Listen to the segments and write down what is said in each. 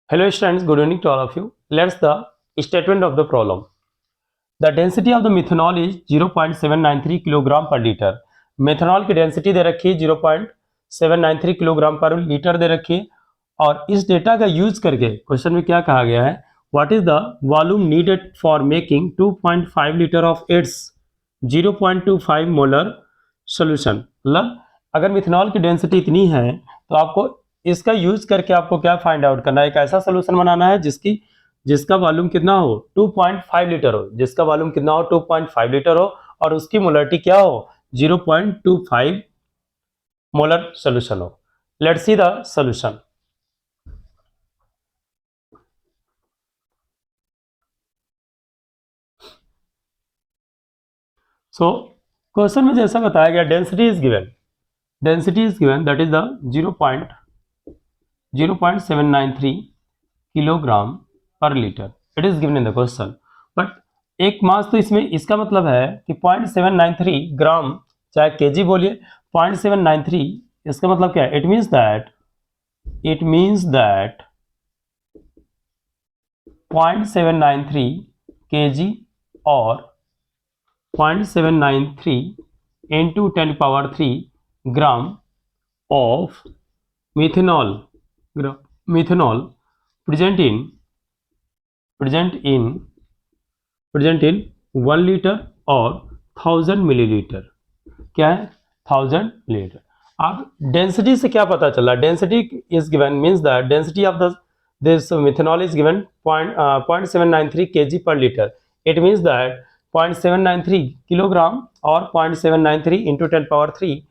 Hello students, good evening to all of you. Let's the statement of the problem. The density of the methanol is 0.793 kilogram per litre. Methanol की density दे रखी है 0.793 kilogram per litre दे रखी है और इस data का use करके question में क्या कहा गया है, what is the volume needed for making 2.5 litre of its 0.25 molar solution. मतलब अगर मिथेनॉल की डेंसिटी इतनी है तो आपको इसका यूज करके आपको क्या फाइंड आउट करना है, एक ऐसा सोल्यूशन बनाना है जिसका वॉल्यूम कितना हो 2.5 लीटर हो, जिसका वॉल्यूम कितना हो 2.5 लीटर हो और उसकी मोलरिटी क्या हो 0.25 मोलर सोल्यूशन हो. Let's see the solution. So question में जैसा बताया गया density is given that is the 0.793 kilogram per litre. It is given in the question. But एक मास तो इसमें इसका मतलब है कि 0.793 ग्राम, चाहे केजी बोलिए, 0.793 इसका मतलब क्या है, इट मीन्स दैट 0.793 केजी और 0.793 into 10 power 3 gram of methanol present in 1 litre और 1000 मिलीलीटर. क्या है 1000 मिलीलीटर. अब डेंसिटी से क्या पता चला, density is given means the density of this methanol is given 0.793 kg per liter. It means that 0.793 kilogram और 0.793 into 10 power 3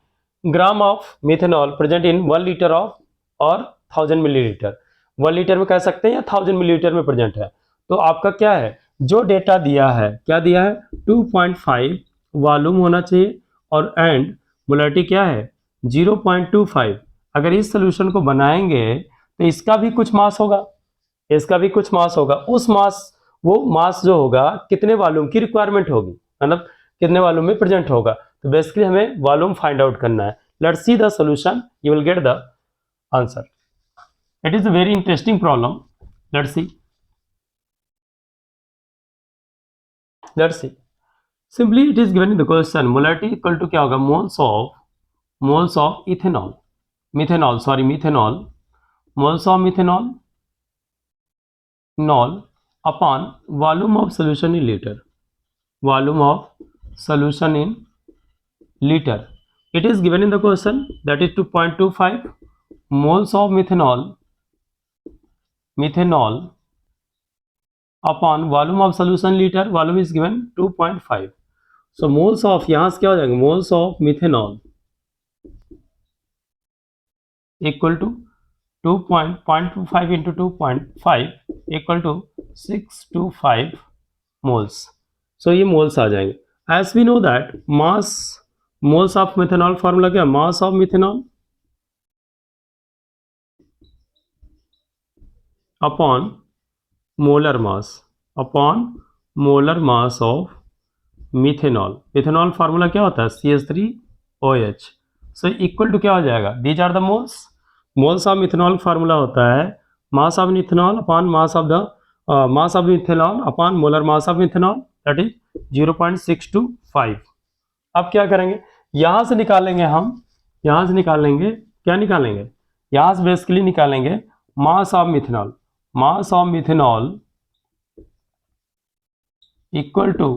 gram of methanol present in 1 litre of और 1000 मिलीलीटर. 1 लीटर में कह सकते हैं या 1000 मिलीलीटर में प्रेजेंट है. तो आपका क्या है, जो डेटा दिया है, क्या दिया है 2.5 वॉल्यूम होना चाहिए और एंड मोलरिटी क्या है 0.25. अगर इस सोल्यूशन को बनाएंगे तो इसका भी कुछ मास होगा, उस वो मास जो होगा कितने वॉल्यूम की रिक्वायरमेंट होगी, मतलब कितने वॉल्यूम में प्रेजेंट होगा. तो बेसिकली हमें वॉल्यूम फाइंड आउट करना है. Let's see the solution, you will get the answer. It is a very interesting problem. Let's see. Simply it is given in the question molarity equal to क्या होगा, moles of methanol upon volume of solution in litre. It is given in the question that is 2.25 moles of methanol upon volume of solution liter. Volume is given 2.5. So moles of, यहाँ से क्या हो जाएगा, moles of methanol equal to 2.25 into 2.5 equal to 625 moles. So ये moles आ जाएंगे. As we know that moles of methanol formula क्या, mass of methanol upon molar mass of methanol. methanol formula क्या होता है CH3OH. सो इक्वल टू क्या हो जाएगा, these are the moles of methanol formula होता है mass of methanol upon mass of methanol upon molar mass of methanol, that is 0.625. अब क्या करेंगे, यहां से निकालेंगे क्या निकालेंगे, यहां से बेसिकली निकालेंगे mass of methanol equal to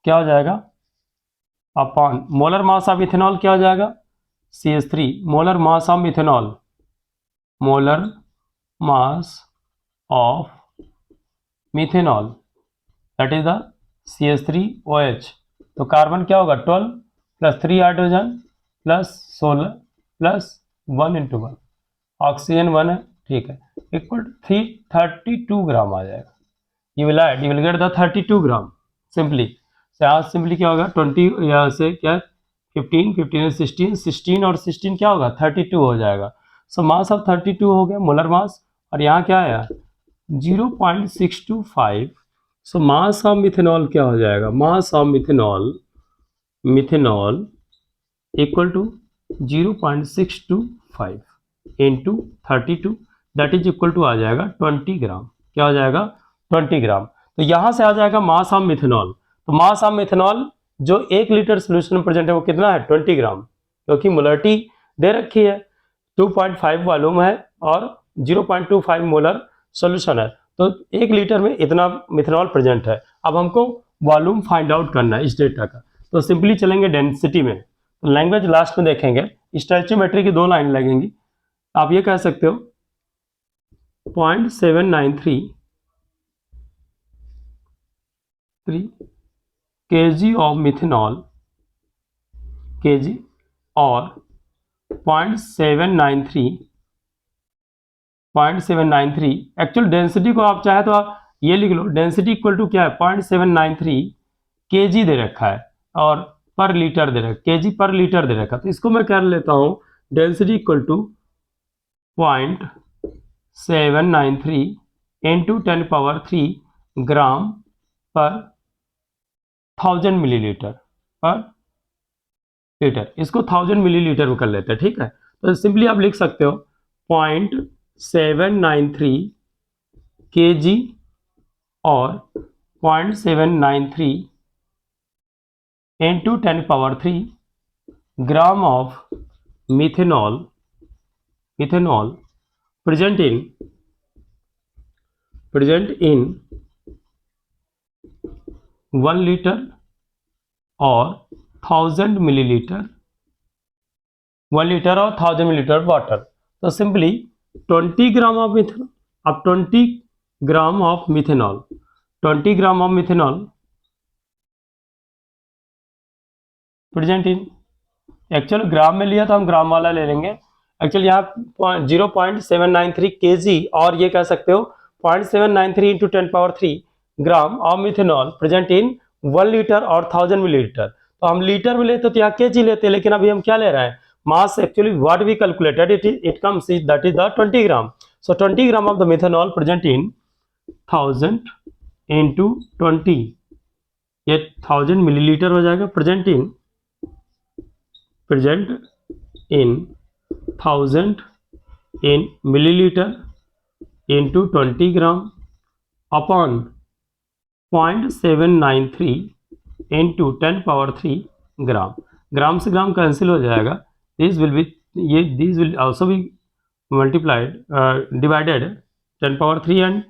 क्या हो जाएगा upon molar mass of methanol क्या हो जाएगा CH3. Molar mass of methanol that is the CH3OH. तो कार्बन क्या होगा 12 plus 3 hydrogen plus 16 plus 1 into 1, oxygen 1 है, ठीक है, इक्वल 32 ग्राम आ जाएगा. You will get the 32 gram. Simply क्या होगा 20 यहाँ से क्या 15 16 और 16 क्या होगा 32 हो जाएगा. सो मास ऑफ 32 हो गया मोलर मास और यहाँ क्या आया 0.625. सो मास ऑफ मिथेनॉल क्या हो जाएगा, mass of methanol equal to 0.625 into 32. That is equal to आ जाएगा 20 ग्राम। क्या हो जाएगा? 20 ग्राम। तो यहाँ से आ जाएगा मास ऑफ मिथेनॉल। तो मास ऑफ मिथेनॉल जो 1 लीटर सोल्यूशन में प्रेजेंट है वो कितना है? 20 ग्राम, क्योंकि मोलरिटी दे रखी है, 2.5 वॉल्यूम है और 0.25 मोलर सोल्यूशन है। तो 1 लीटर में इतना मिथेनॉल प्रेजेंट है। अब हमको वॉल्यूम फाइंड आउट करना है इस डेटा का। तो सिंपली चलेंगे डेंसिटी में। तो लैंग्वेज लास्ट में देखेंगे। स्टोइचियोमेट्री की 2 लाइन लगेंगी। आप ये कह सकते हो 0.793 kg ऑफ मिथेनॉल kg और 0.793 एक्चुअल डेंसिटी को आप चाहे तो आप ये लिख लो, डेंसिटी इक्वल टू क्या है? 0.793 kg दे रखा है और पर लीटर दे रखा, kg पर लीटर दे रखा। तो इसको मैं कर लेता हूं डेंसिटी इक्वल टू 0.793 इंटू 10³ ग्राम पर 1000 मिलीलीटर पर लीटर। इसको 1000 मिलीलीटर में कर लेते हैं, ठीक है। तो सिंपली आप लिख सकते हो 0.793 kg और 0.793 into 10³ gram of methanol present in 1 litre और 1000 मिलीलीटर, 1 लीटर और 1000 मिलीलीटर वाटर। तो सिंपली 20 ग्राम ऑफ मिथेनॉल, अब 20 gram of methanol, 20 gram of methanol present in, actual gram में लिया तो हम ग्राम वाला ले लेंगे। एक्चुअली यहाँ 0.793 kg और ये कह सकते हो 0.793 into 10³ gram of methanol present in 1 litre और 1000 मिलीलीटर। तो हम लीटर में लेते तो यहाँ kg लेते, लेकिन अभी हम क्या ले रहे हैं? Mass. Actually what we calculated it comes that is the 20 gram. So 20 gram of the methanol present in 1000 into 20, ये 1000 मिलीलीटर हो जाएगा। Present in 1000 in milliliter into 20 gram upon 0.793 into 10³ gram. Gram से ग्राम कैंसिल हो जाएगा। This will also be multiplied divided 10³ and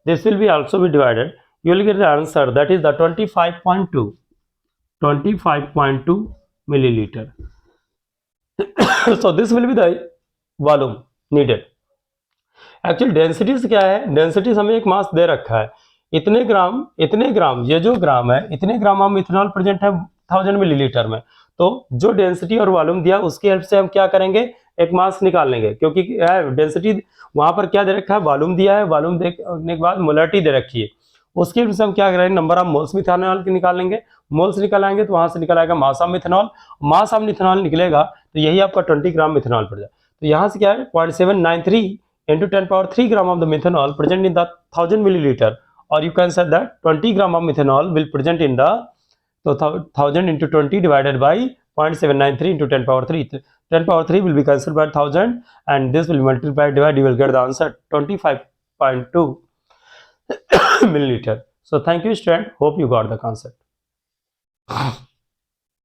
this will be also be divided. You will get the answer, that is the 25.2 milliliter. So this will be the volume needed. Actual density से क्या है? Density हमें एक मास दे रखा है, इतने ग्राम, ये जो ग्राम है, इतने ग्राम ऑफ मिथेनॉल प्रेजेंट है 1000 मिलीलीटर में। तो जो डेंसिटी और वॉल्यूम दिया उसकी हेल्प से हम क्या करेंगे? एक मास निकाल लेंगे, क्योंकि डेंसिटी वहां पर क्या दे रखा है? वॉल्यूम दिया है, वॉल्यूम देखने के बाद मोलरिटी दे रखी है, उसकी हेल्प से हम क्या करेंगे? नंबर ऑफ मोल्स मिथेनॉल के निकाल लेंगे। मोल्स निकाल आएंगे तो वहां से निकल आएगा मास of methanol. Mass of methanol निकलेगा तो यही आपका 20 ग्राम मिथेनॉल पड़ जाए। तो यहाँ से क्या है? 0.793 into 10³ gram of the methanol present in the 1000 millilitre, और you can say that 20 gram of methanol will present in the, तो 1000 into 20 divided by 0.793 into 10³ 10³ will be cancelled by 1000 and this will multiply divide, you will get the answer 25.2 milliliter. So thank you student, hope you got the concept.